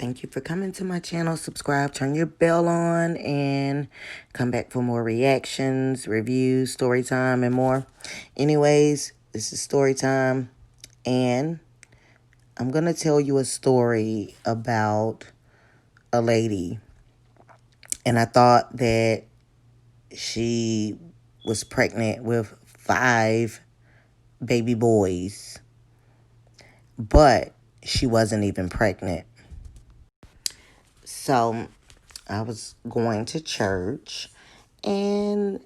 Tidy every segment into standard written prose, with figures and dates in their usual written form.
Thank you for coming to my channel. Subscribe, turn your bell on, and come back for more reactions, reviews, story time, and more. Anyways, this is story time, and I'm going to tell you a story about a lady. And I thought that she was pregnant with 5 baby boys, but she wasn't even pregnant. So I was going to church, and,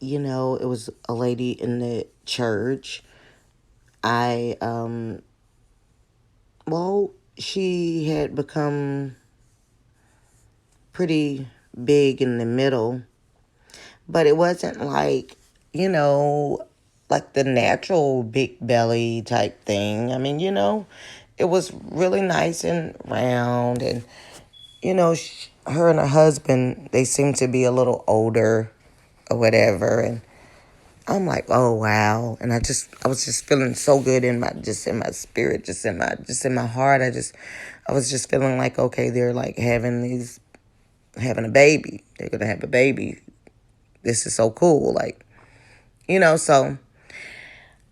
it was a lady in the church. She had become pretty big in the middle, but it wasn't like the natural big belly type thing. I mean, it was really nice and round, and, her and her husband, they seemed to be a little older or whatever, and I'm like, oh wow. And I was just feeling so good in my spirit, in my heart. I was just feeling like, okay, they're like having a baby. They're gonna have a baby. This is so cool. So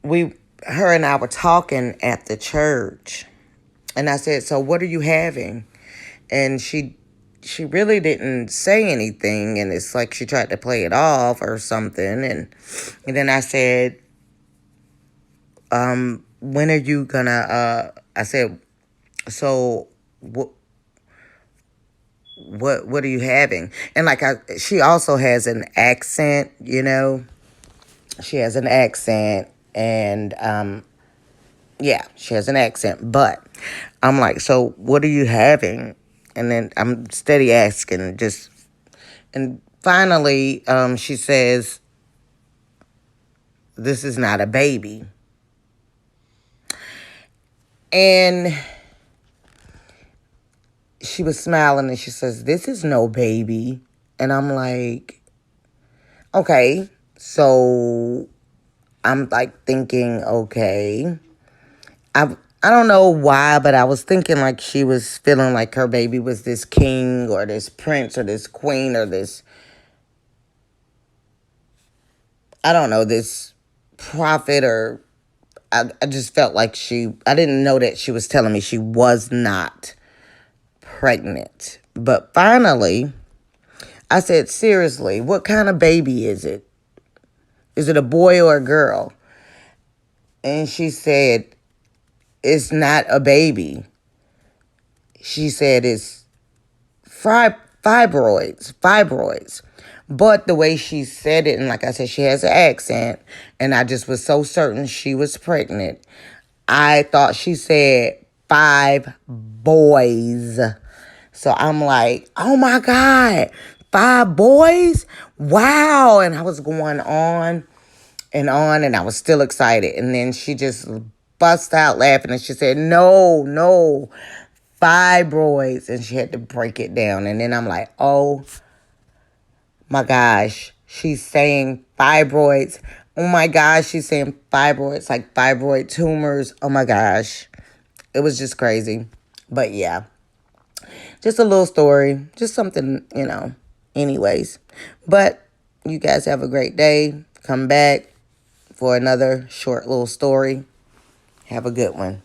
her and I were talking at the church, and I said, so what are you having? And she really didn't say anything, and it's like she tried to play it off or something. And then I said, when are you gonna, I said, so what are you having? And she also has an accent, she has an accent, and, yeah, she has an accent, but I'm like, so what are you having? And then I'm steady asking, and finally, she says, this is not a baby. And she was smiling, and she says, this is no baby. And I'm like, okay. So I'm like thinking, okay. I don't know why, but I was thinking like she was feeling like her baby was this king or this prince or this queen or this, I don't know, this prophet, or I just felt like I didn't know that she was telling me she was not pregnant. But finally, I said, seriously, what kind of baby is it? Is it a boy or a girl? And she said, it's not a baby. She said it's fibroids. But the way she said it, and like I said, she has an accent, and I just was so certain she was pregnant. I thought she said 5 boys. So I'm like, oh my God, 5 boys? Wow. And I was going on, and I was still excited. And then she just bust out laughing, and she said, no, fibroids. And she had to break it down. And then I'm like, oh my gosh, she's saying fibroids. Oh my gosh, she's saying fibroids, like fibroid tumors. Oh my gosh. It was just crazy. But yeah, just a little story, just something, anyways. But you guys have a great day. Come back for another short little story. Have a good one.